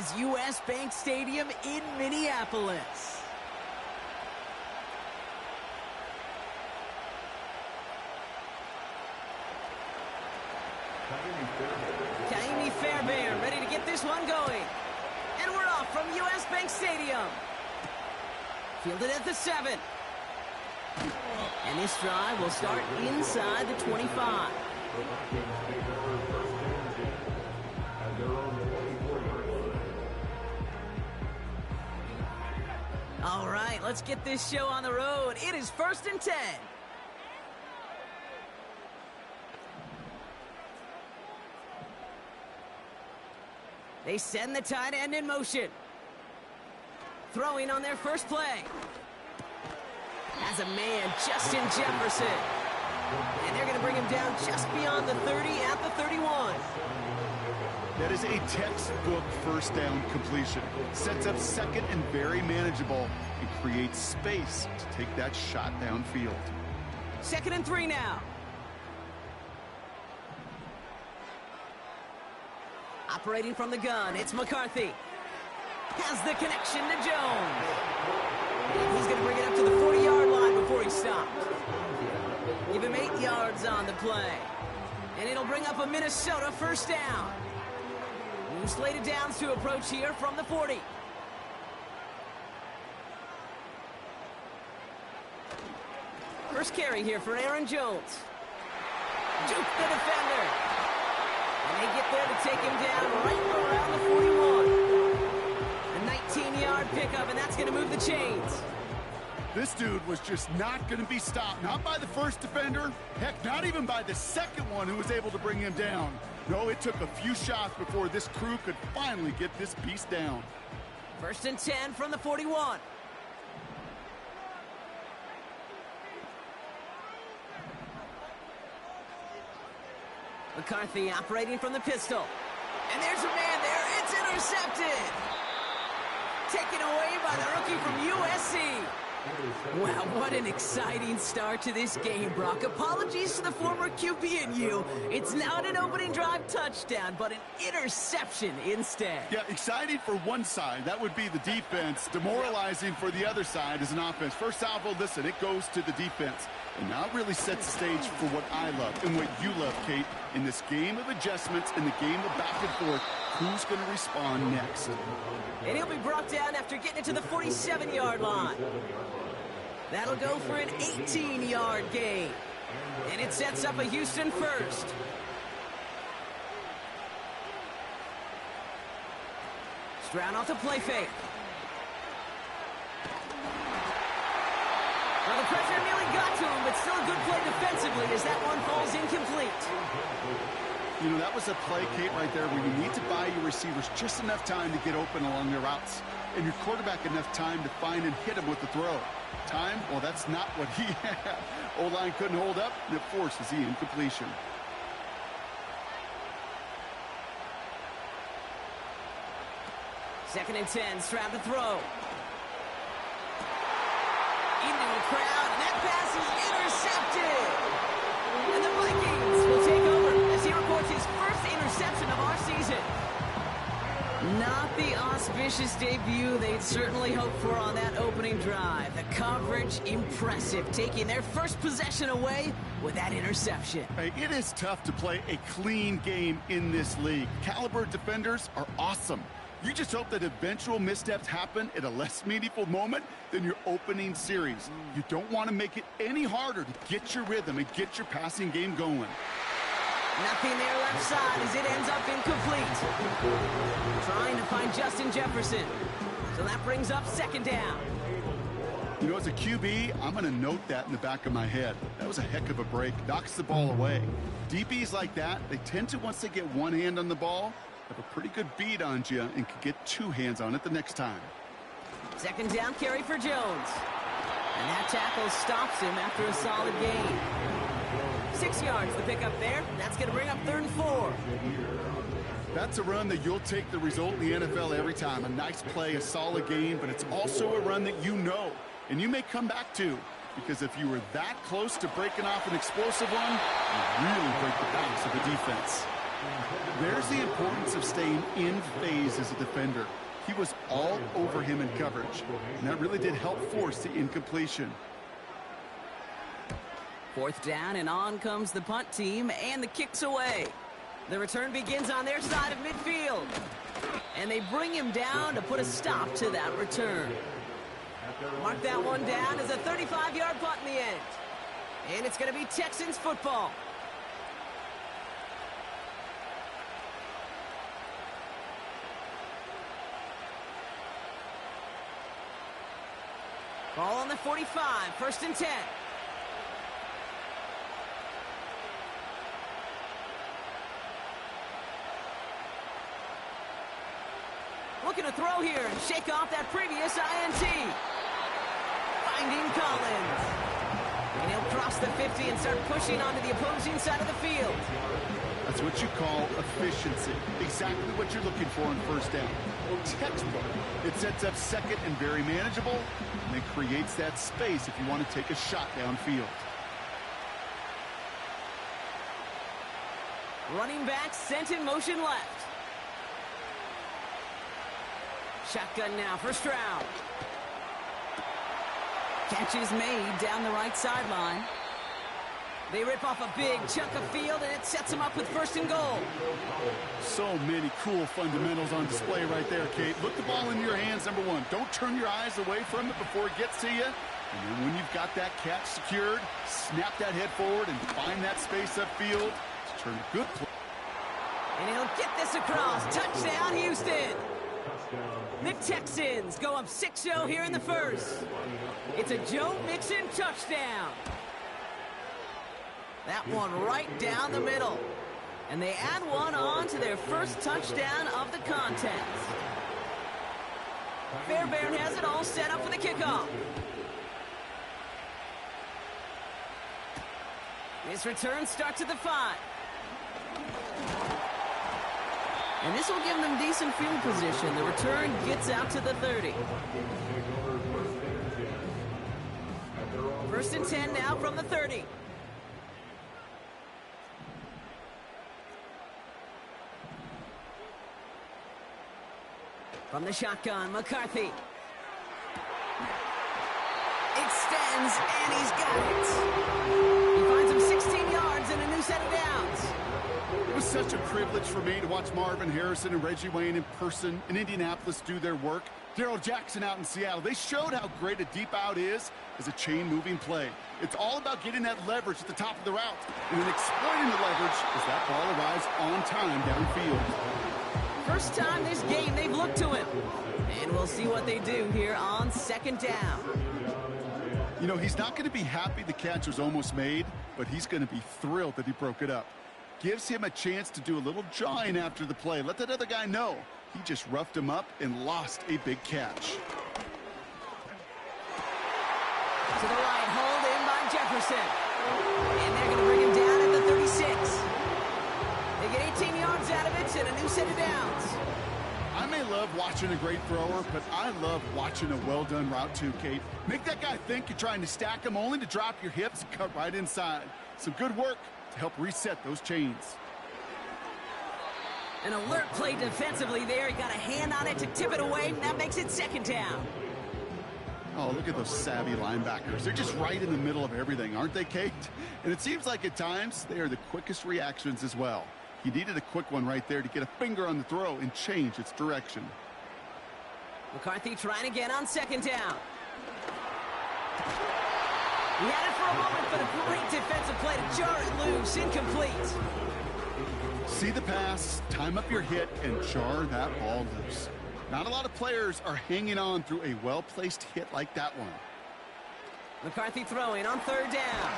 is U.S. Bank Stadium in Minneapolis. Kaimi Fairbairn ready to get this one going. And we're off from U.S. Bank Stadium. Fielded at the 7. And this drive will start inside the 25. All right, let's get this show on the road. It is 1st and 10. They send the tight end in motion. Throwing on their first play. As a man, Justin Jefferson. And they're going to bring him down just beyond the 30 at the 31. That is a textbook first down completion. Sets up second and very manageable and creates space to take that shot downfield. 2nd and 3 now. Operating from the gun, it's McCarthy. Has the connection to Jones. And he's going to bring it up to the 40-yard line before he stopped. Give him 8 yards on the play. And it'll bring up a Minnesota first down. New slated downs to approach here from the 40. First carry here for Aaron Jones. Juke the defender. And they get there to take him down right around the 41. A 19-yard pickup, and that's going to move the chains. This dude was just not going to be stopped. Not by the first defender. Heck, not even by the second one who was able to bring him down. No, it took a few shots before this crew could finally get this beast down. 1st and 10 from the 41. McCarthy operating from the pistol. And there's a man there. It's intercepted. Taken away by the rookie from USC. Wow, what an exciting start to this game, Brock. Apologies to the former QB and you. It's not an opening drive touchdown, but an interception instead. Yeah, exciting for one side. That would be the defense. Demoralizing for the other side as an offense. First salvo, listen, it goes to the defense. And now it really sets the stage for what I love and what you love, Kate. In this game of adjustments, in the game of back and forth, who's going to respond next? And he'll be brought down after getting it to the 47-yard line. That'll go for an 18-yard gain. And it sets up a Houston first. Stroud off the play fake. Well, the pressure nearly got to him, but still a good play defensively as that one falls incomplete. You know, that was a play, Kate, right there where you need to buy your receivers just enough time to get open along their routes. And your quarterback enough time to find and hit him with the throw. Time? Well, that's not what he had. O-line couldn't hold up, and it forces the incompletion. Second and 10, Stroud to throw. Into the crowd, and that pass is intercepted. And the Vikings will take over as he reports his first interception of our season. Not the auspicious debut they'd certainly hoped for on that opening drive. The coverage, impressive, taking their first possession away with that interception. Hey, it is tough to play a clean game in this league. Caliber defenders are awesome. You just hope that eventual missteps happen at a less meaningful moment than your opening series. You don't want to make it any harder to get your rhythm and get your passing game going. Nothing there left side as it ends up incomplete. Trying to find Justin Jefferson. So that brings up second down. You know, as a QB, I'm going to note that in the back of my head. That was a heck of a break. Knocks the ball away. DBs like that, they tend to, once they get one hand on the ball, have a pretty good beat on you and can get two hands on it the next time. Second down carry for Jones. And that tackle stops him after a solid gain. 6 yards the pick up there. That's going to bring up 3rd and 4. That's a run that you'll take the result in the NFL every time. A nice play, a solid game, but it's also a run that you know and you may come back to. Because if you were that close to breaking off an explosive one, you really break the backs of the defense. There's the importance of staying in phase as a defender. He was all over him in coverage, and that really did help force the incompletion. 4th down, and on comes the punt team, and the kick's away. The return begins on their side of midfield, and they bring him down to put a stop to that return. Mark that one down as a 35-yard punt in the end. And it's going to be Texans football. Ball on the 45, 1st and 10. Looking to throw here and shake off that previous INT. Finding Collins. And he'll cross the 50 and start pushing onto the opposing side of the field. That's what you call efficiency. Exactly what you're looking for on 1st down. Textbook. It sets up 2nd and very manageable, and it creates that space if you want to take a shot downfield. Running back sent in motion left. Shotgun now, 1st round. Catch is made down the right sideline. They rip off a big chunk of field, and it sets them up with 1st and goal. So many cool fundamentals on display right there, Kate. Look the ball in your hands, number 1. Don't turn your eyes away from it before it gets to you. And then when you've got that catch secured, snap that head forward and find that space upfield to turn a good play. And he'll get this across. Touchdown, Houston. The Texans go up 6-0 here in the 1st. It's a Joe Mixon touchdown. That one right down the middle. And they add one on to their 1st touchdown of the contest. Fairbairn has it all set up for the kickoff. This return starts at the 5. And this will give them decent field position. The return gets out to the 30. 1st and 10 now from the 30. From the shotgun, McCarthy. Extends, and he's got it. He finds him 16 yards and a new set of downs. It was such a privilege for me to watch Marvin Harrison and Reggie Wayne in person in Indianapolis do their work. Darrell Jackson out in Seattle. They showed how great a deep out is as a chain-moving play. It's all about getting that leverage at the top of the route and then exploiting the leverage as that ball arrives on time downfield. First time this game they've looked to him. And we'll see what they do here on 2nd down. You know, he's not going to be happy the catch was almost made, but he's going to be thrilled that he broke it up. Gives him a chance to do a little jawing after the play. Let that other guy know he just roughed him up and lost a big catch. To the right, hold in by Jefferson. And they're going to bring him down at the 36. They get 18 yards out of it and a new set of downs. I may love watching a great thrower, but I love watching a well-done route too, Kate. Make that guy think you're trying to stack him only to drop your hips and cut right inside. Some good work to help reset those chains. An alert play defensively there. He got a hand on it to tip it away, and that makes it 2nd down. Oh, look at those savvy linebackers. They're just right in the middle of everything, aren't they, Kate? And it seems like at times they are the quickest reactions as well. He needed a quick one right there to get a finger on the throw and change its direction. McCarthy trying again on 2nd down. He had it for a moment, but a great defensive play to jar it loose. Incomplete. See the pass, time up your hit, and jar that ball loose. Not a lot of players are hanging on through a well-placed hit like that one. McCarthy throwing on 3rd down.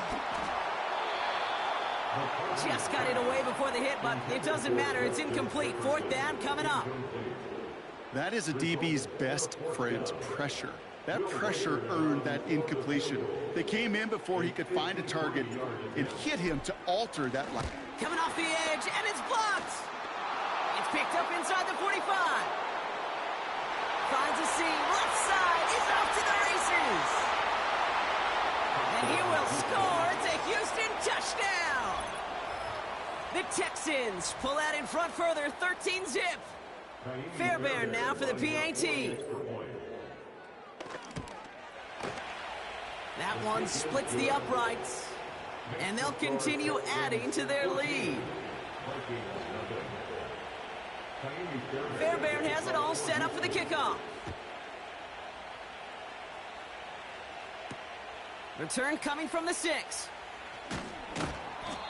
Just got it away before the hit, but it doesn't matter. It's incomplete. 4th down coming up. That is a DB's best friend, pressure. That pressure earned that incompletion. They came in before he could find a target and hit him to alter that line. Coming off the edge, and it's blocked. It's picked up inside the 45. Finds a seam, left side, he's off to the races. And he will score. It's a Houston touchdown. The Texans pull out in front further, 13-zip. Fairbairn now for the PAT. That one splits the uprights, and they'll continue adding to their lead. Fairbairn has it all set up for the kickoff. Return coming from the 6.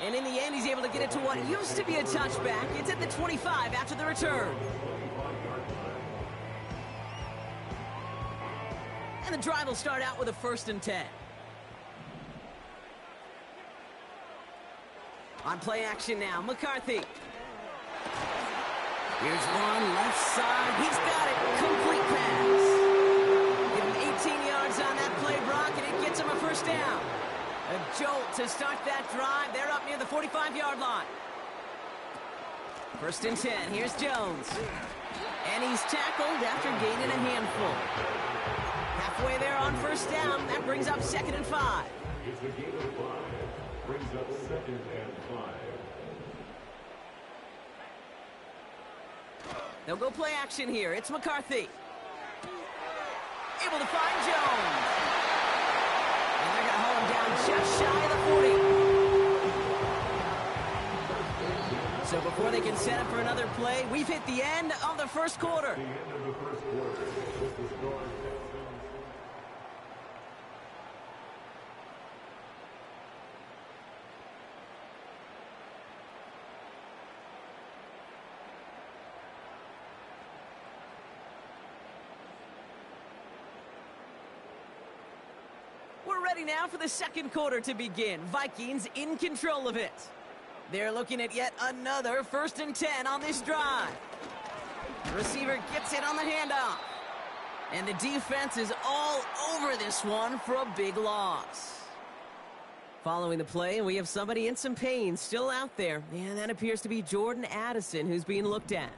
And in the end, he's able to get it to what used to be a touchback. It's at the 25 after the return. And the drive will start out with a 1st and 10. On play action now, McCarthy. Here's one, left side. He's got it. Complete pass. Give him 18 yards on that play, Brock, and it gets him a 1st down. A jolt to start that drive. They're up near the 45-yard line. 1st and 10. Here's Jones. And he's tackled after gaining a handful. Halfway there on 1st down. That brings up 2nd and 5. It's a gain of 5. Brings up 2nd and 5. They'll go play action here. It's McCarthy. Able to find Jones. And they're going to haul him down just shy of the 40. So before they can set up for another play, we've hit the end of the 1st quarter. The end of the 1st quarter. This is score Texans. We're ready now for the 2nd quarter to begin. Vikings in control of it. They're looking at yet another 1st and 10 on this drive. The receiver gets it on the handoff. And the defense is all over this one for a big loss. Following the play, we have somebody in some pain still out there. And that appears to be Jordan Addison who's being looked at.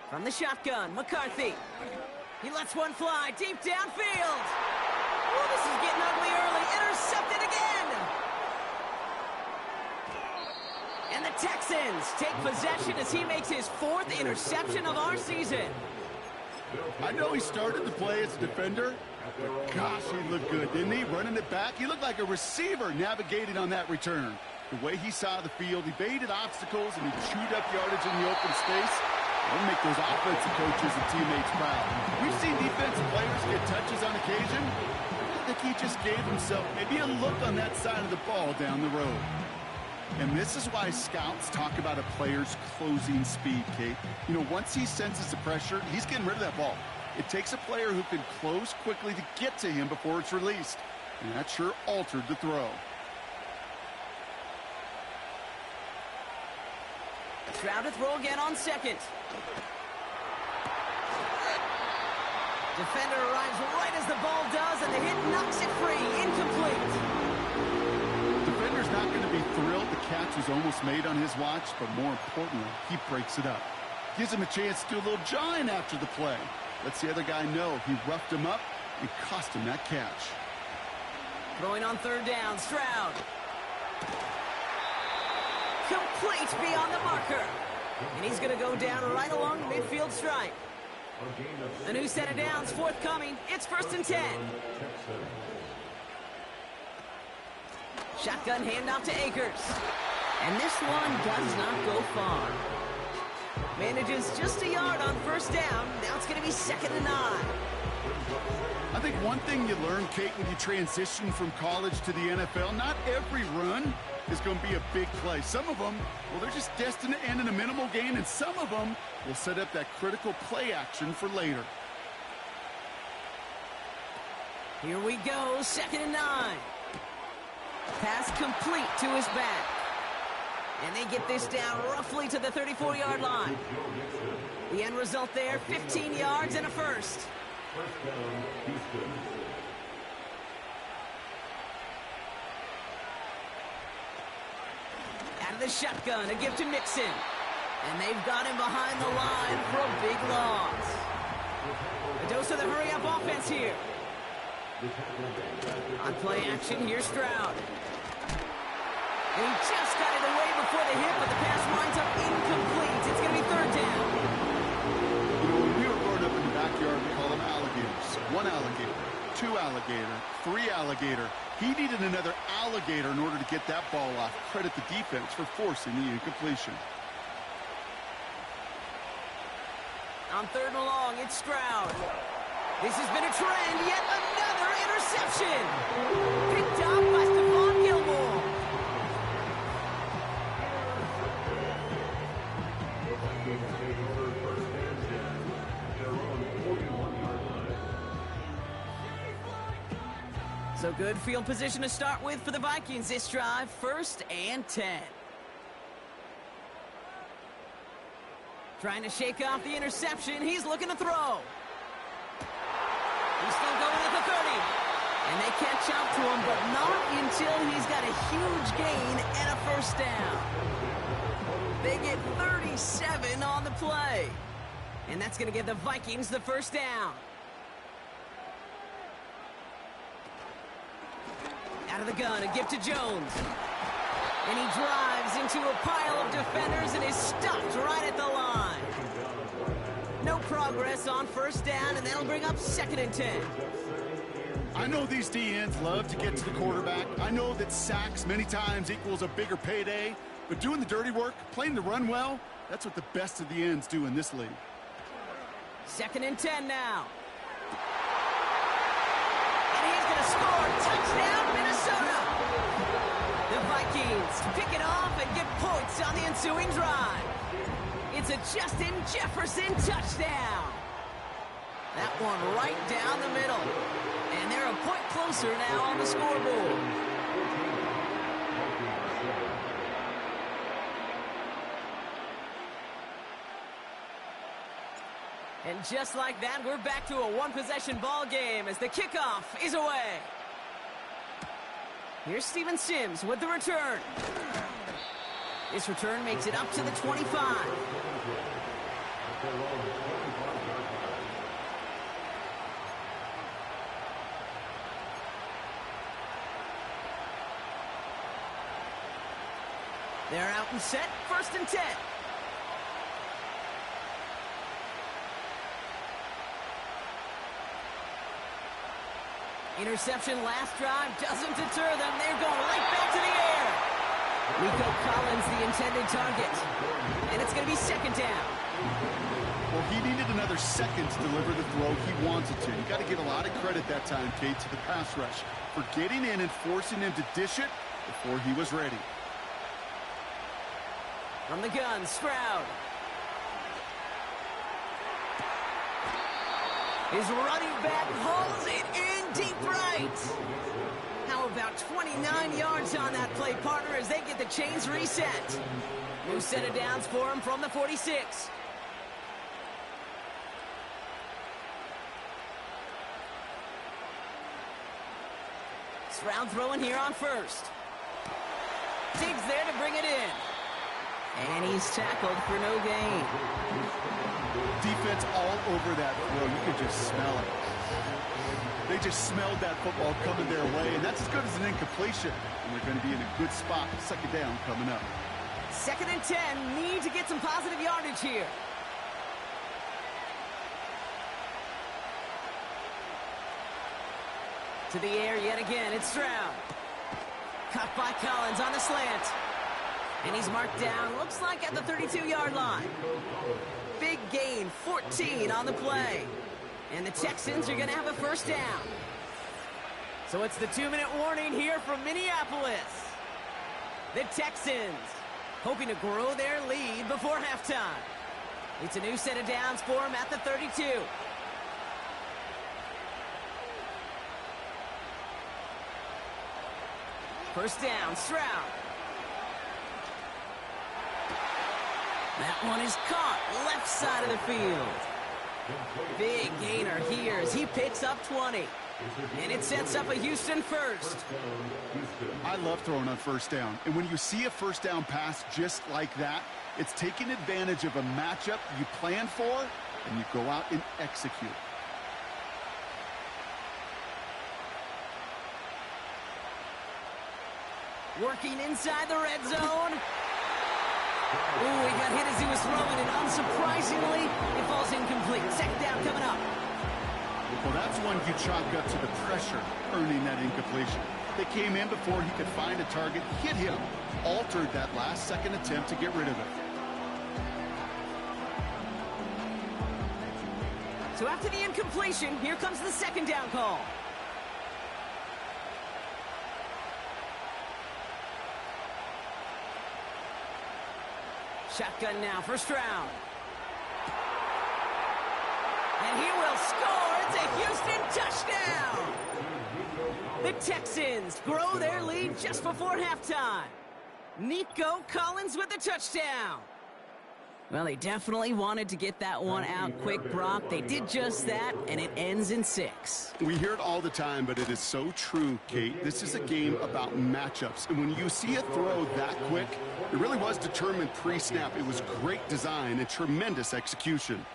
From the shotgun, McCarthy. He lets one fly deep downfield. Oh, this is getting ugly early. Intercepted again. And the Texans take possession as he makes his 4th interception of our season. I know he started the play as a defender, but gosh, he looked good, didn't he? Running it back, he looked like a receiver navigating on that return. The way he saw the field, he baited obstacles and he chewed up yardage in the open space. It'll make those offensive coaches and teammates proud. We've seen defensive players get touches on occasion. I think he just gave himself maybe a look on that side of the ball down the road. And this is why scouts talk about a player's closing speed, Kate. You know, once he senses the pressure, he's getting rid of that ball. It takes a player who can close quickly to get to him before it's released. And that sure altered the throw. Stroud to throw again on 2nd. Defender arrives right as the ball does, and the hit knocks it free. Incomplete. Defender's not going to be thrilled the catch was almost made on his watch, but more importantly, he breaks it up. Gives him a chance to do a little jawing after the play. Lets the other guy know he roughed him up and cost him that catch. Throwing on 3rd down, Stroud. Complete beyond the marker. And he's going to go down right along the midfield stripe. A new set of downs forthcoming. It's 1st and 10. Shotgun handoff to Akers. And this one does not go far. Manages just a yard on 1st down. Now it's going to be 2nd and 9. I think one thing you learn, Kate, when you transition from college to the NFL, not every run is going to be a big play. Some of them, well, they're just destined to end in a minimal gain, and some of them will set up that critical play action for later. Here we go, 2nd and 9. Pass complete to his back. And they get this down roughly to the 34-yard line. The end result there, 15 yards and a 1st. Out of the shotgun, a give to Mixon. And they've got him behind the line for a big loss. A dose of the hurry-up offense here. On play action, here's Stroud. And he just got it away before the hit, but the pass winds up incomplete. It's going to be third down. You know, when we were growing up in the backyard, we call them alligators. One alligator, two alligator, three alligator. He needed another alligator in order to get that ball off. Credit the defense for forcing the incompletion. On third and long, it's Stroud. This has been a trend. Yet another interception. Picked up by Stephon Gilmore. So good field position to start with for the Vikings this drive. 1st and 10. Trying to shake off the interception. He's looking to throw. He's still going at the 30. And they catch up to him, but not until he's got a huge gain and a first down. They get 37 on the play. And that's going to give the Vikings the first down. Out of the gun, a gift to Jones. And he drives into a pile of defenders and is stopped right at the line. No progress on first down, and that'll bring up 2nd and 10. I know these D-ends love to get to the quarterback. I know that sacks many times equals a bigger payday, but doing the dirty work, playing the run well, that's what the best of the ends do in this league. 2nd and 10 now. And he's going to score. Touchdown, Minnesota. The Vikings pick it off and get points on the ensuing drive. It's a Justin Jefferson touchdown. That one right down the middle. And they're a point closer now on the scoreboard. And just like that, we're back to a one-possession ball game as the kickoff is away. Here's Steven Sims with the return. This return makes it up to the 25. They're out and set, 1st and 10. Interception last drive doesn't deter them. They're going right back to the air. Nico Collins, the intended target. And it's going to be 2nd down. Well, he needed another second to deliver the throw he wanted to. You got to give a lot of credit that time, Kate, to the pass rush for getting in and forcing him to dish it before he was ready. From the gun, Stroud. His running back hauls it in deep right. How about 29 yards on that play, partner, as they get the chains reset. New set of downs for him from the 46. Stroud throwing here on 1st. Diggs there to bring it in. And he's tackled for no gain. Defense all over that throw. You could just smell it. They just smelled that football coming their way, and that's as good as an incompletion. And they're going to be in a good spot. 2nd down coming up. 2nd and 10. Need to get some positive yardage here. To the air yet again. It's Stroud. Caught by Collins on the slant. And he's marked down, looks like at the 32-yard line. Big gain, 14 on the play. And the Texans are going to have a first down. So it's the 2-minute warning here from Minneapolis. The Texans hoping to grow their lead before halftime. It's a new set of downs for them at the 32. First down, Stroud. That one is caught left side of the field. Big gainer here as he picks up 20. And it sets up a Houston first. I love throwing on first down. And when you see a first down pass just like that, it's taking advantage of a matchup you plan for, and you go out and execute. Working inside the red zone. Ooh, he got hit as he was throwing, and unsurprisingly, it falls incomplete. Second down coming up. Well, that's one you chalk up to the pressure earning that incompletion. They came in before he could find a target, hit him, altered that last-second attempt to get rid of it. So after the incompletion, here comes the second down call. Shotgun now, first round. And he will score. It's a Houston touchdown. The Texans grow their lead just before halftime. Nico Collins with the touchdown. Well, they definitely wanted to get that one out quick, Brock. They did just that, and it ends in 6. We hear it all the time, but it is so true, Kate. This is a game about matchups. And when you see a throw that quick, it really was determined pre-snap. It was great design and tremendous execution.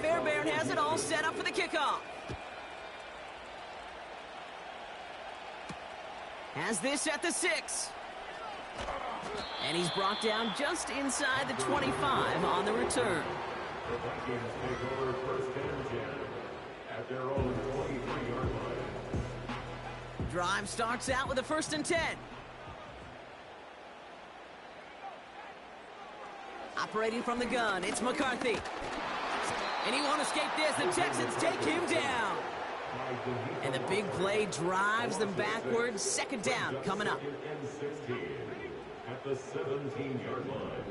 Fairbairn has it all set up for the kickoff. Has this at the 6. And he's brought down just inside the 25 on the return. The Vikings take over first and 10 at their own 23-yard line. Drive starts out with a 1st and 10. Operating from the gun, it's McCarthy. And he won't escape this. The Texans take him down. And the big play drives them backwards. Second down coming up. At the 17-yard line.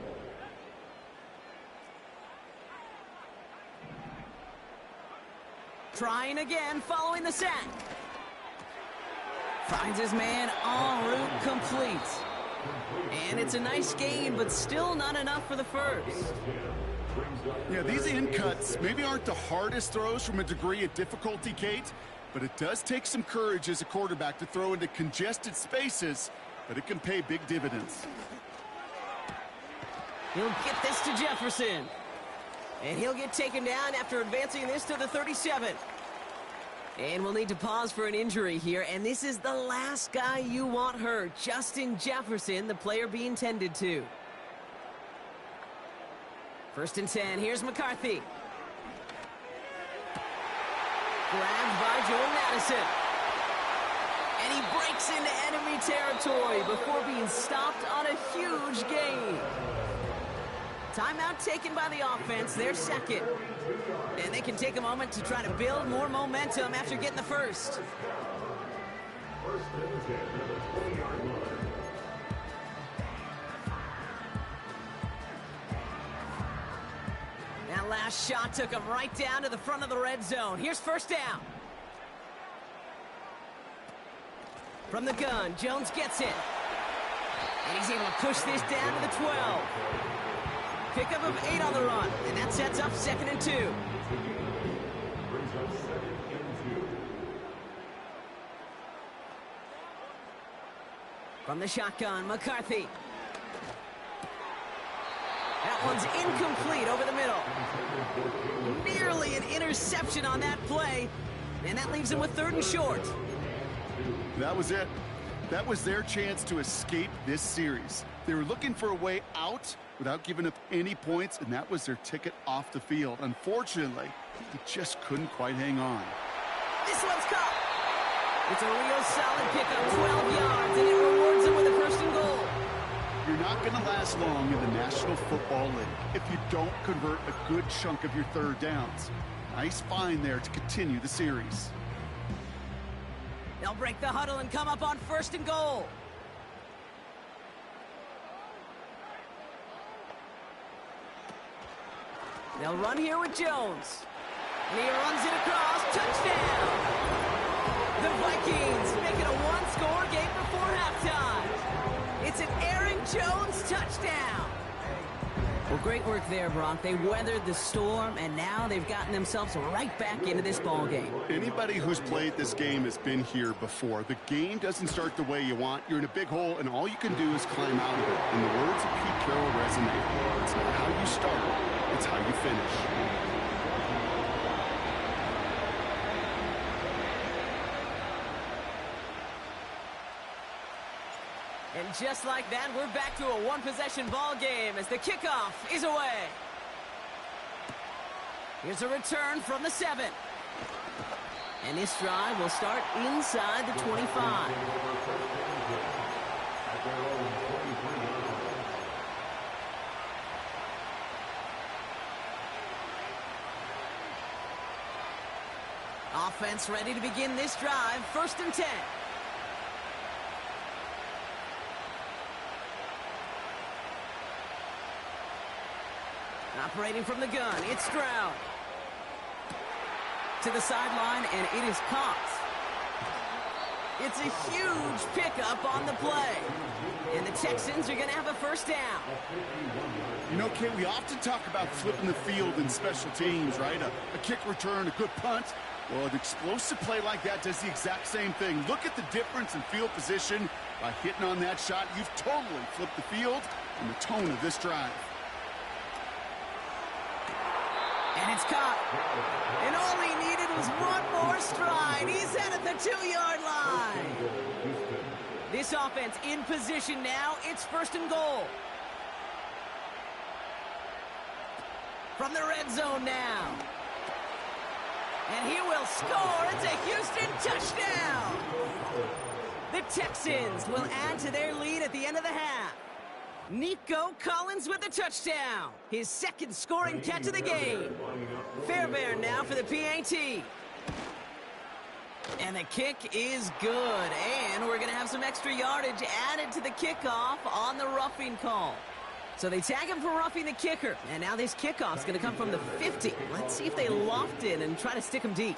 Trying again following the sack. Finds his man en route, complete. And it's a nice gain, but still not enough for the first. Yeah, these in-cuts maybe aren't the hardest throws from a degree of difficulty, Kate, but it does take some courage as a quarterback to throw into congested spaces, but it can pay big dividends. He'll get this to Jefferson. And he'll get taken down after advancing this to the 37. And we'll need to pause for an injury here, and this is the last guy you want hurt. Justin Jefferson, the player being tended to. 1st and 10, here's McCarthy. Grabbed by Jordan Addison. And he breaks into enemy territory before being stopped on a huge gain. Timeout taken by the offense, their second. And they can take a moment to try to build more momentum after getting the first. That last shot took him right down to the front of the red zone. Here's first down. From the gun, Jones gets it. And he's able to push this down to the 12. Pickup of 8 on the run, and that sets up 2nd and 2. From the shotgun, McCarthy. That one's incomplete over the middle. Nearly an interception on that play, and that leaves him with 3rd and short. That was it. That was their chance to escape this series. They were looking for a way out without giving up any points, and that was their ticket off the field. Unfortunately, he just couldn't quite hang on. This one's caught. It's a real solid pickup, 12 yards, and it rewards him with a 1st and goal. You're not going to last long in the National Football League if you don't convert a good chunk of your 3rd downs. Nice find there to continue the series. They'll break the huddle and come up on 1st and goal. They'll run here with Jones. And he runs it across. Touchdown! The Vikings make it a one-score game before halftime. It's an Aaron Jones touchdown. Well, great work there, Brock. They weathered the storm, and now they've gotten themselves right back into this ballgame. Anybody who's played this game has been here before. The game doesn't start the way you want. You're in a big hole, and all you can do is climb out of it. And the words of Pete Carroll resonate. It's not how you start, it's how you finish. And just like that, we're back to a one-possession ball game as the kickoff is away. Here's a return from the 7. And this drive will start inside the 25. Offense ready to begin this drive. 1st and 10. Operating from the gun, it's Stroud. To the sideline, and it is caught. It's a huge pickup on the play. And the Texans are going to have a 1st down. You know, Kate, we often talk about flipping the field in special teams, right? A kick return, a good punt. Well, an explosive play like that does the exact same thing. Look at the difference in field position. By hitting on that shot, you've totally flipped the field and the tone of this drive. And it's caught. And all he needed was one more stride. He's at the 2-yard line. This offense in position now. It's 1st and goal. From the red zone now. And he will score. It's a Houston touchdown. The Texans will add to their lead at the end of the half. Nico Collins with a touchdown. His 2nd scoring catch of the game. Fairbairn now for the PAT. And the kick is good. And we're going to have some extra yardage added to the kickoff on the roughing call. So they tag him for roughing the kicker. And now this kickoff is going to come from the 50. Let's see if they loft it and try to stick him deep.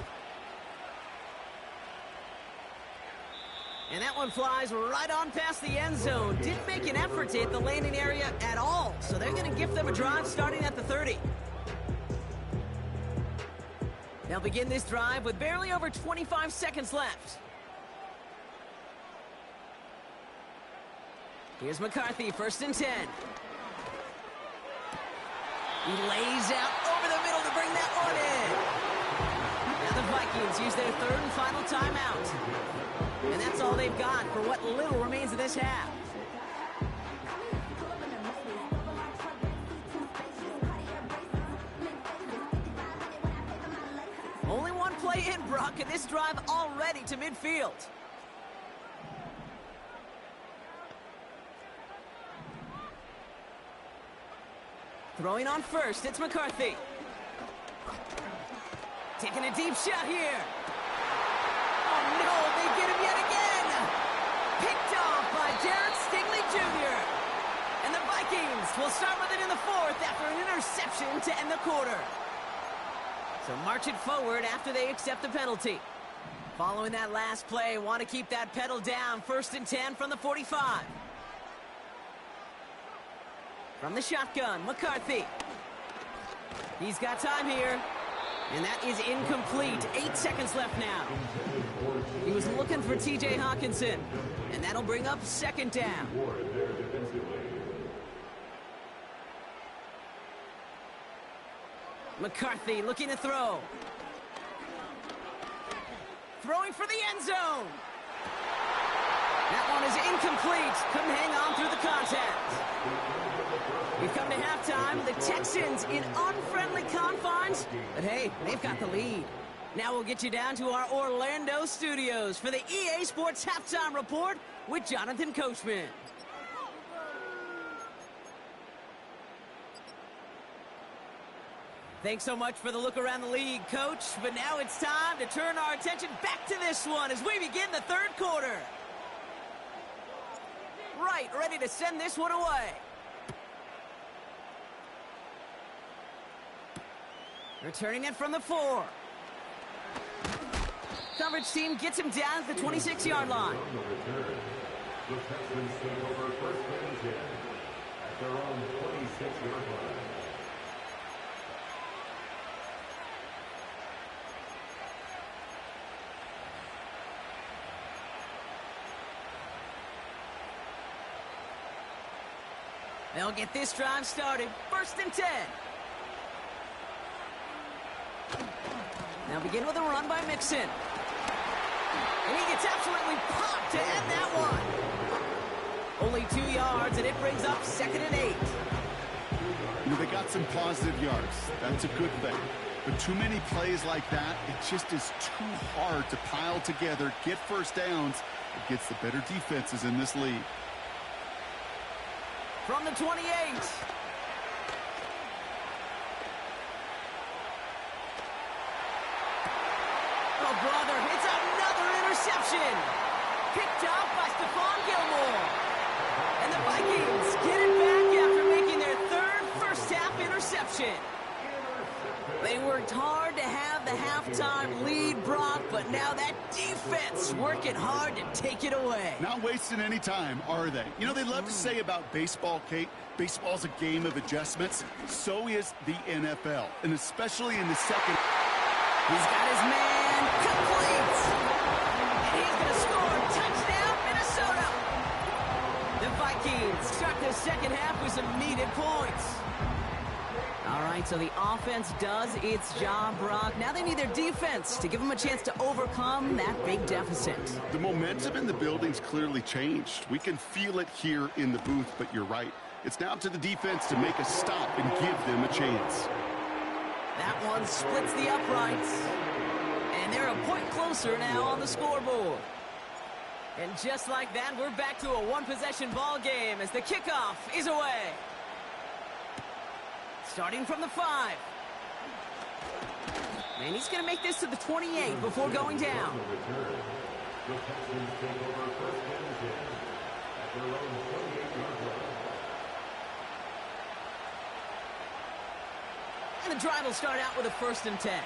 And that one flies right on past the end zone. Didn't make an effort to hit the landing area at all. So they're going to gift them a drive starting at the 30. They'll begin this drive with barely over 25 seconds left. Here's McCarthy, 1st and 10. He lays out over the middle to bring that one in. Now the Vikings use their 3rd and final timeout. And that's all they've got for what little remains of this half. Only one play in, Brock, and this drive already to midfield. Throwing on 1st, it's McCarthy. Taking a deep shot here. Oh, no, they get him yet again. Picked off by Jared Stingley Jr. And the Vikings will start with it in the 4th after an interception to end the quarter. So march it forward after they accept the penalty. Following that last play, want to keep that pedal down. 1st and 10 from the 45. From the shotgun, McCarthy. He's got time here. And that is incomplete. 8 seconds left now. He was looking for T.J. Hawkinson. And that'll bring up 2nd down. McCarthy looking to throw. Throwing for the end zone. That one is incomplete. Couldn't hang on through the contact. We've come to halftime. The Texans in unfriendly confines. But hey, they've got the lead. Now we'll get you down to our Orlando studios for the EA Sports Halftime Report with Jonathan Coachman. Thanks so much for the look around the league, Coach. But now it's time to turn our attention back to this one as we begin the 3rd quarter. Right, ready to send this one away. Returning it from the 4. Coverage team gets him down at the 26-yard line. The Texans take over 1st and 10 at their own 26-yard line. They'll get this drive started. 1st and 10. Now begin with a run by Mixon. And he gets absolutely popped to end that one. Only 2 yards, and it brings up 2nd and 8. You know, they got some positive yards. That's a good thing. But too many plays like that, it just is too hard to pile together, get first downs against the better defenses in this league. From the 28. Oh, brother, it's another interception. Picked up by Stephon Gilmore. And the Vikings get it back after making their 3rd first-half interception. They worked hard to have the halftime lead, Brock, but now that defense working hard to take it away. Not wasting any time, are they? You know, they love to say about baseball, Kate, baseball's a game of adjustments. So is the NFL, and especially in the second. He's got his man complete. And he's going to score. Touchdown, Minnesota. The Vikings start the second half with some needed points. All right, so the offense does its job, Brock. Now they need their defense to give them a chance to overcome that big deficit. The momentum in the building's clearly changed. We can feel it here in the booth, but you're right. It's now to the defense to make a stop and give them a chance. That one splits the uprights. And they're a point closer now on the scoreboard. And just like that, we're back to a one-possession ball game as the kickoff is away. Starting from the 5. And he's going to make this to the 28 before going down. The Texans take over first and 10 at their own 28-yard line. And the drive will start out with a 1st and 10.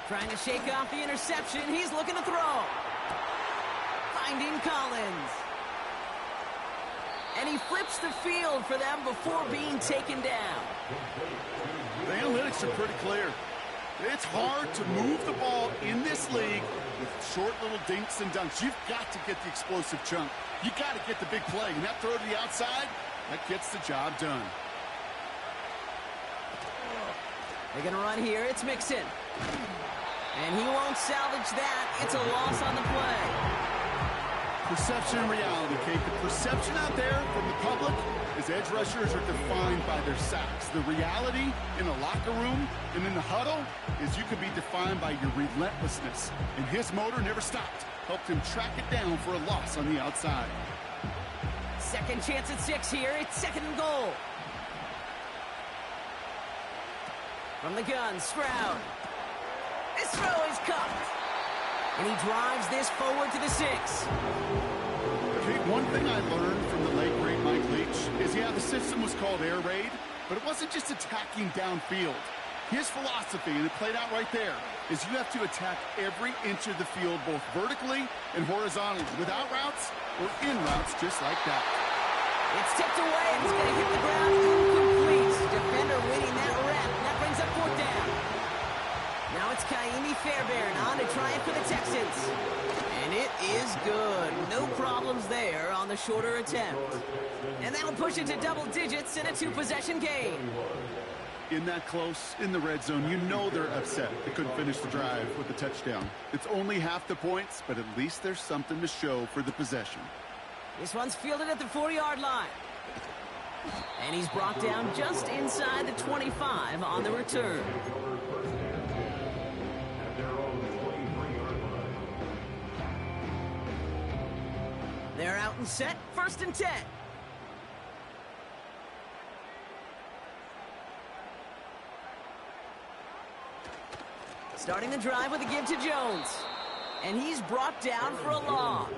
Trying to shake off the interception. He's looking to throw. Finding Collins. And he flips the field for them before being taken down. The analytics are pretty clear. It's hard to move the ball in this league with short little dinks and dunks. You've got to get the explosive chunk. You got to get the big play. And that throw to the outside, that gets the job done. They're going to run here. It's Mixon. And he won't salvage that. It's a loss on the play. Perception and reality, Kate. The perception out there from the public is edge rushers are defined by their sacks. The reality in the locker room and in the huddle is you could be defined by your relentlessness. And his motor never stopped. Helped him track it down for a loss on the outside. Second chance at 6 here. It's 2nd and goal. From the gun, Stroud. This throw is cuffed. And he drives this forward to the 6. Okay, one thing I learned from the late, great Mike Leach is, yeah, the system was called air raid, but it wasn't just attacking downfield. His philosophy, and it played out right there, is you have to attack every inch of the field, both vertically and horizontally, without routes or in routes just like that. It's tipped away, and it's going to hit the ground incomplete. Defender winning that rep. That brings up 4th down. Now it's Kaimi Fairbairn on to try it for the Texans. And it is good. No problems there on the shorter attempt. And that'll push it to double digits in a 2-possession game. In that close, in the red zone, you know they're upset. They couldn't finish the drive with the touchdown. It's only half the points, but at least there's something to show for the possession. This one's fielded at the 4-yard line. And he's brought down just inside the 25 on the return. They're out and set. 1st and 10. Starting the drive with a give to Jones. And he's brought down for a loss.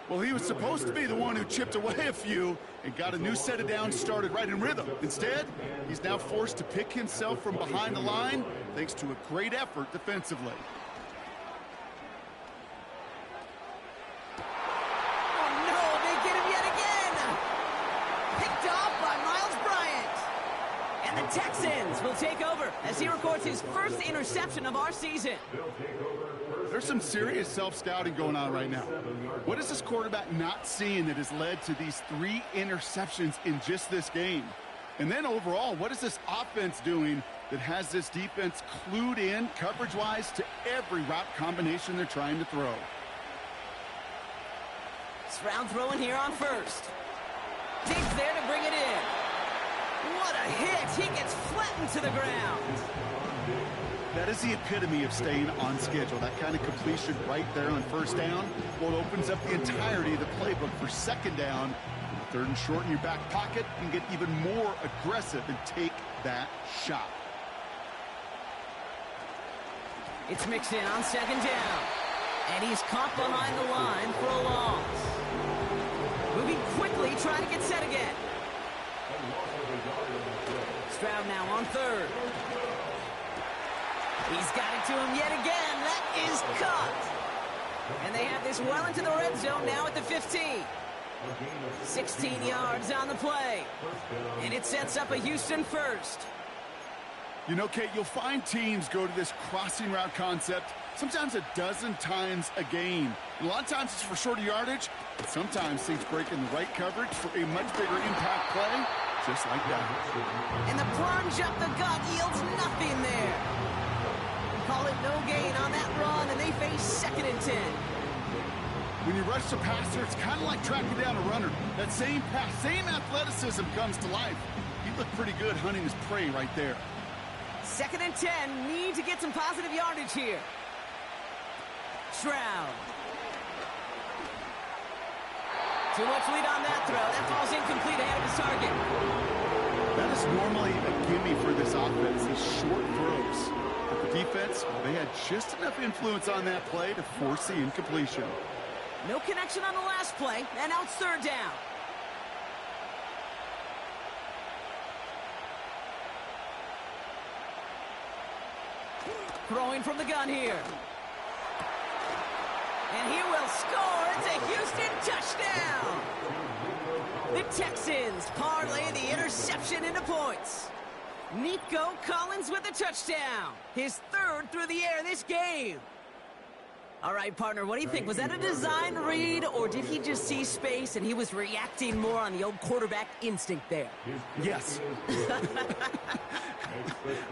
Well, he was supposed to be the one who chipped away a few and got a new set of downs started right in rhythm. Instead, he's now forced to pick himself from behind the line thanks to a great effort defensively. The Texans will take over as he records his first interception of our season. There's some serious self-scouting going on right now. What is this quarterback not seeing that has led to these 3 interceptions in just this game? And then overall, what is this offense doing that has this defense clued in coverage-wise to every route combination they're trying to throw? Stroud throwing here on first. Digs there to bring it in. What a hit. He gets flattened to the ground. That is the epitome of staying on schedule. That kind of completion right there on first down. Well, it opens up the entirety of the playbook for second down. Third and short in your back pocket, and get even more aggressive and take that shot. It's mixed in on second down. And he's caught behind the line for a loss. Moving quickly, trying to get set again. Stroud now on third. He's got it to him yet again. That is caught. And they have this well into the red zone now at the 15. 16 yards on the play. And it sets up a Houston first. You know, Kate, you'll find teams go to this crossing route concept sometimes a dozen times a game. And a lot of times it's for shorter yardage, but sometimes things break in the right coverage for a much bigger impact play, just like that. And the plunge up the gut yields nothing there. Call it no gain on that run, and they face 2nd and 10. When you rush the passer, it's kind of like tracking down a runner. That same pass, same athleticism comes to life. He looked pretty good hunting his prey right there. 2nd and 10, need to get some positive yardage here. Stroud. Too much lead on that throw. That falls incomplete ahead of his target. That is normally a gimme for this offense, these short throws. But the defense, they had just enough influence on that play to force the incompletion. No connection on the last play, and now it's third down. Throwing from the gun here. And he will score. It's a Houston touchdown. The Texans parlay the interception into points. Nico Collins with the touchdown. His 3rd through the air this game. All right, partner, what do you think? Was that a design read, or did he just see space and he was reacting more on the old quarterback instinct there? Yes.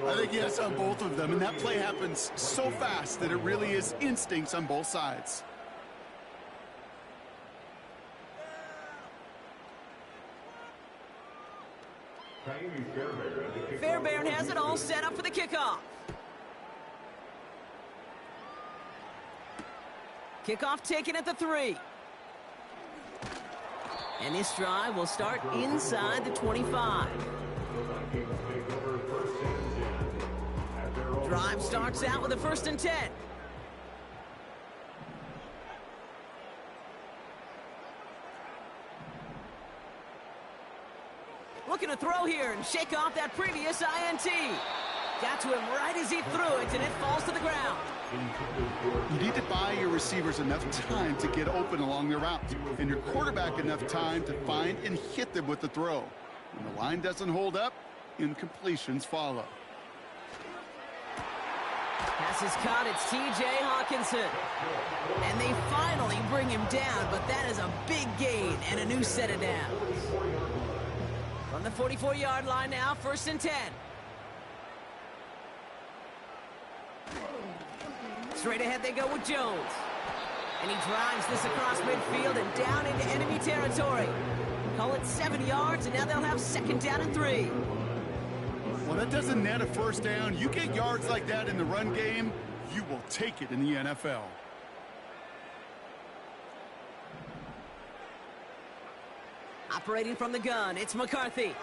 I think yes on both of them, and that play happens so fast that it really is instincts on both sides. Fairbairn has it all set up for the kickoff. Kickoff taken at the 3. And this drive will start inside the 25. Drive starts out with a 1st and 10. Looking to throw here and shake off that previous INT. Got to him right as he threw it, and it falls to the ground. You need to buy your receivers enough time to get open along their route, and your quarterback enough time to find and hit them with the throw. When the line doesn't hold up, incompletions follow. Pass is caught. It's T.J. Hawkinson. And they finally bring him down, but that is a big gain and a new set of downs. From the 44-yard line now, 1st and 10. Straight ahead they go with Jones. And he drives this across midfield and down into enemy territory. Call it 7 yards, and now they'll have 2nd down and 3. Well, that doesn't net a 1st down. You get yards like that in the run game, you will take it in the NFL. Operating from the gun, it's McCarthy.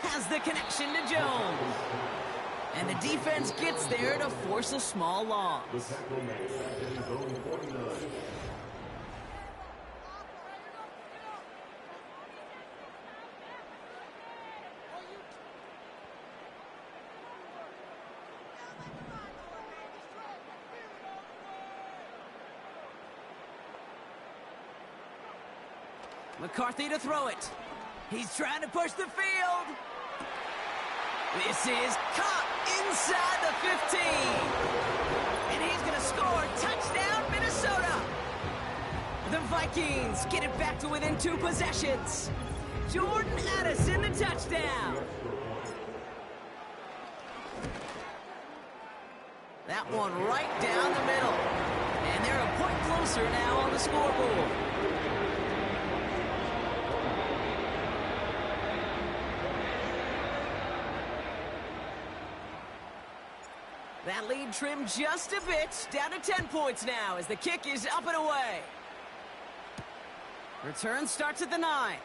Has the connection to Jones. And the defense gets there to force a small loss. McCarthy to throw it. He's trying to push the field. This is caught inside the 15. And he's going to score. Touchdown, Minnesota. The Vikings get it back to within 2 possessions. Jordan Addison, the touchdown. That one right down the middle. And they're a point closer now on the scoreboard. That lead trimmed just a bit, down to 10 points now as the kick is up and away. Return starts at the 9.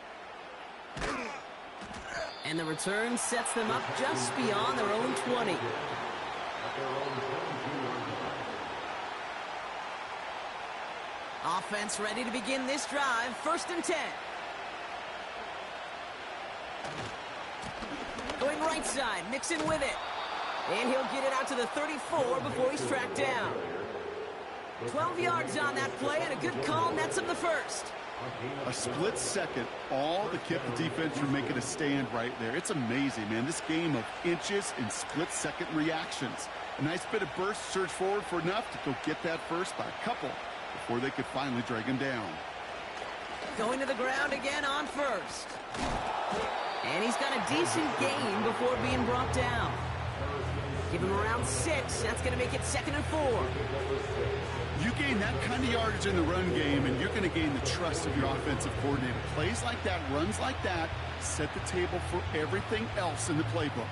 And the return sets them up just beyond their own 20. Offense ready to begin this drive, 1st and 10. Going right side, Mixon with it. And he'll get it out to the 34 before he's tracked down. 12 yards on that play, and a good call nets him the first. A split second, all to keep the defense from making a stand right there. It's amazing, man. This game of inches and split-second reactions. A nice bit of burst, surge forward for enough to go get that first by a couple before they could finally drag him down. Going to the ground again on 1st. And he's got a decent gain before being brought down. Give him around 6. That's going to make it 2nd and 4. You gain that kind of yardage in the run game, and you're going to gain the trust of your offensive coordinator. Plays like that, runs like that, set the table for everything else in the playbook.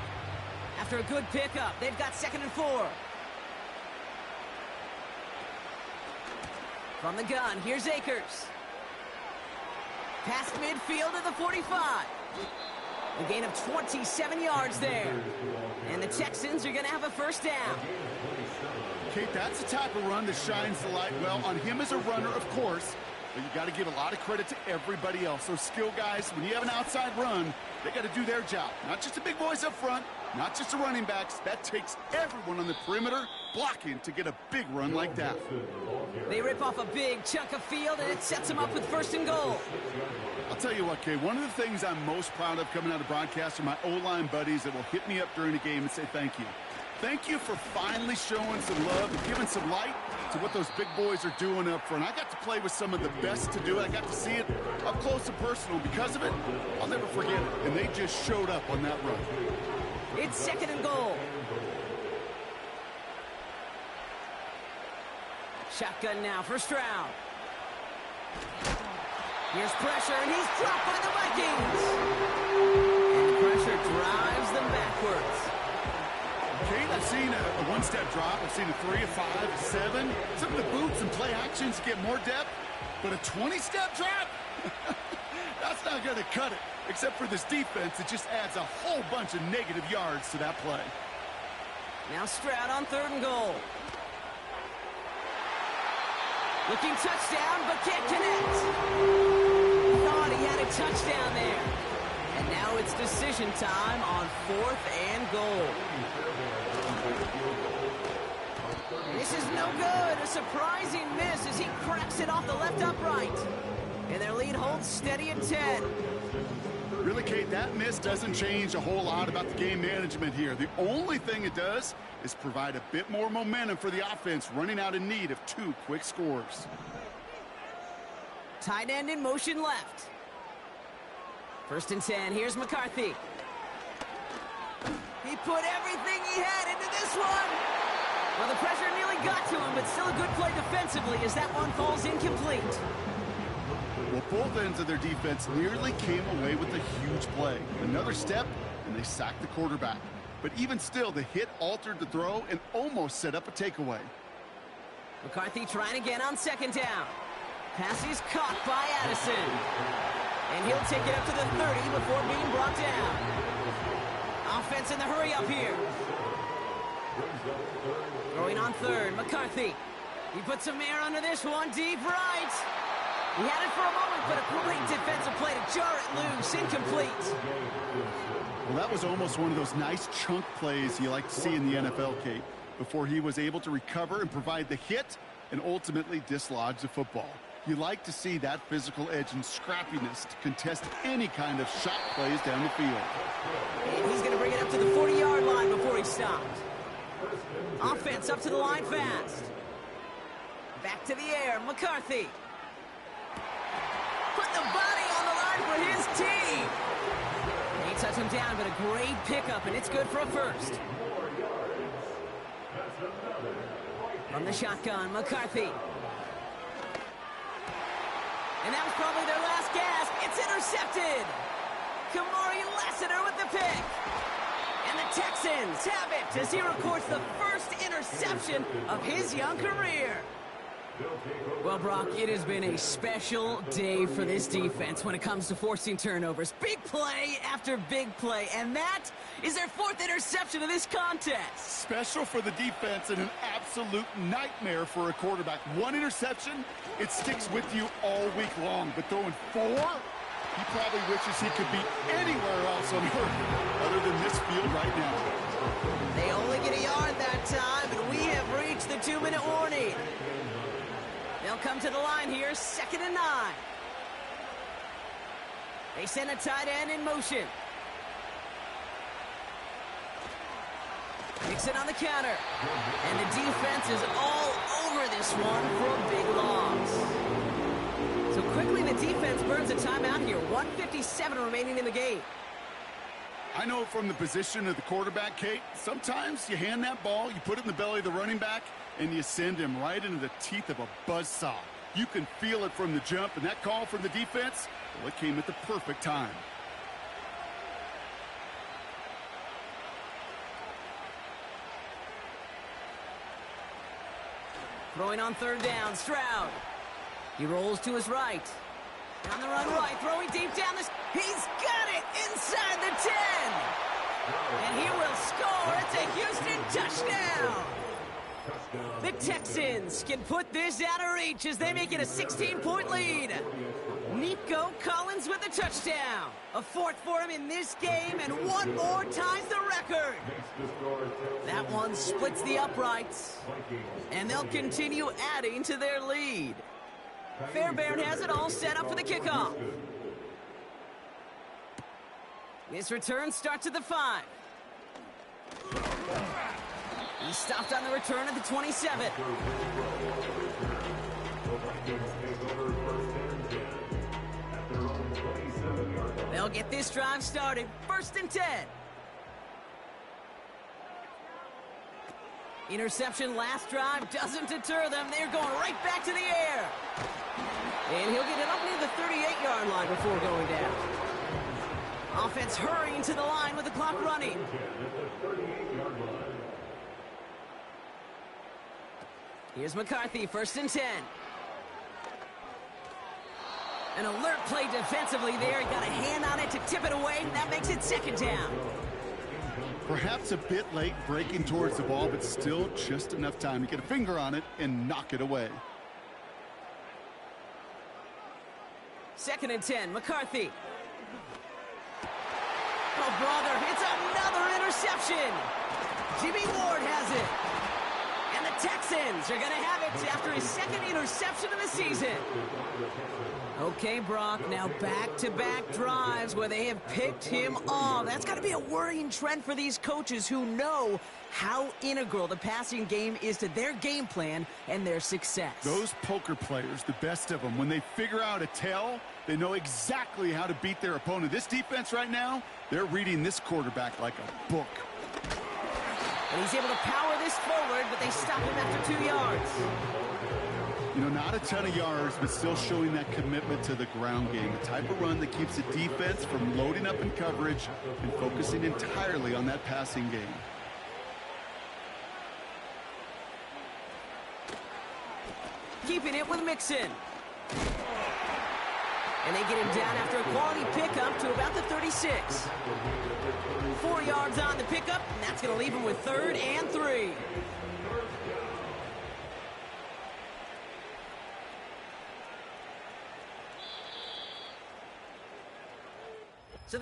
After a good pickup, they've got 2nd and 4. From the gun, here's Akers. Past midfield to the 45. A gain of 27 yards there. And the Texans are going to have a first down. Kate, that's the type of run that shines the light well on him as a runner, of course. But you got to give a lot of credit to everybody else. Those skill guys, when you have an outside run, they got to do their job. Not just the big boys up front, not just the running backs. That takes everyone on the perimeter blocking to get a big run like that. They rip off a big chunk of field, and it sets them up with 1st and goal. I'll tell you what, Kay, one of the things I'm most proud of coming out of broadcast are my O-line buddies that will hit me up during the game and say thank you. Thank you for finally showing some love and giving some light to what those big boys are doing up front. I got to play with some of the best to do it. I got to see it up close and personal. Because of it, I'll never forget it. And they just showed up on that run. It's 2nd and goal. Shotgun now for Stroud. Here's pressure, and he's dropped by the Vikings. And the pressure drives them backwards. Kate, I've seen a one-step drop. I've seen a 3, a 5, a 7. Some of the boots and play actions get more depth. But a 20-step drop? That's not going to cut it. Except for this defense, it just adds a whole bunch of negative yards to that play. Now Stroud on 3rd and goal. Looking touchdown, but can't connect. Thought he had a touchdown there. And now it's decision time on 4th and goal. This is no good. A surprising miss as he cracks it off the left upright. And their lead holds steady at 10. Really, Kate, that miss doesn't change a whole lot about the game management here. The only thing it does is provide a bit more momentum for the offense, running out in need of 2 quick scores. Tight end in motion left. 1st and 10. Here's McCarthy. He put everything he had into this one. Well, the pressure nearly got to him, but still a good play defensively as that one falls incomplete. Well, both ends of their defense nearly came away with a huge play. Another step, and they sacked the quarterback. But even still, the hit altered the throw and almost set up a takeaway. McCarthy trying again on 2nd down. Pass is caught by Addison. And he'll take it up to the 30 before being brought down. Offense in the hurry up here. Throwing on 3rd, McCarthy. He puts some air under this one, deep right. He had it for a moment, but a great defensive play to jar it loose, incomplete. Well, that was almost one of those nice chunk plays you like to see in the NFL, Kate, before he was able to recover and provide the hit and ultimately dislodge the football. You like to see that physical edge and scrappiness to contest any kind of shot plays down the field. And he's going to bring it up to the 40-yard line before he stopped. Offense up to the line fast. Back to the air, McCarthy. Put the body on the line for his team. touch him down, but a great pickup, and it's good for a first. From the shotgun, McCarthy. And that was probably their last gasp. It's intercepted. Kamari Lassiter with the pick. And the Texans have it as he records the first interception of his young career. Well, Brock, it has been a special day for this defense when it comes to forcing turnovers. Big play after big play, and that is their fourth interception of this contest. Special for the defense and an absolute nightmare for a quarterback. One interception, it sticks with you all week long, but throwing four, he probably wishes he could be anywhere else on earth other than this field right now. They only get a yard that time, and we have reached the 2-minute warning. They'll come to the line here, 2nd and 9. They send a tight end in motion. Mixon on the counter. And the defense is all over this one for a big loss. So quickly the defense burns a timeout here. 1:57 remaining in the game. I know from the position of the quarterback, Kate, sometimes you hand that ball, you put it in the belly of the running back, and you send him right into the teeth of a buzzsaw. You can feel it from the jump, and that call from the defense, well, it came at the perfect time. Throwing on 3rd down, Stroud. He rolls to his right. On the run right, throwing deep down this. He's got it inside the 10. And he will score. It's a Houston touchdown. The Texans can put this out of reach as they make it a 16-point lead. Nico Collins with the touchdown. A 4th for him in this game, and one more ties the record. That one splits the uprights, and they'll continue adding to their lead. Fairbairn has it all set up for the kickoff. This return starts at the 5. He stopped on the return at the 27. They'll get this drive started. 1st and 10. Interception last drive doesn't deter them. They're going right back to the air. And he'll get it up near the 38-yard line before going down. Offense hurrying to the line with the clock running. Here's McCarthy, 1st and 10. An alert play defensively there. He got a hand on it to tip it away, and that makes it 2nd down. Perhaps a bit late breaking towards the ball, but still just enough time to get a finger on it and knock it away. 2nd and 10, McCarthy. Oh, brother, it's another interception. Jimmy Ward has it. And the Texans are going to have it after his 2nd interception of the season. Okay, Brock, now back-to-back drives where they have picked him off. That's got to be a worrying trend for these coaches who know how integral the passing game is to their game plan and their success. Those poker players, the best of them, when they figure out a tell, they know exactly how to beat their opponent. This defense right now, they're reading this quarterback like a book. And he's able to power this forward, but they stop him after 2 yards. You know, not a ton of yards, but still showing that commitment to the ground game. The type of run that keeps the defense from loading up in coverage and focusing entirely on that passing game. Keeping it with Mixon. And they get him down after a quality pickup to about the 36. 4 yards on the pickup, and that's going to leave him with 3rd and 3.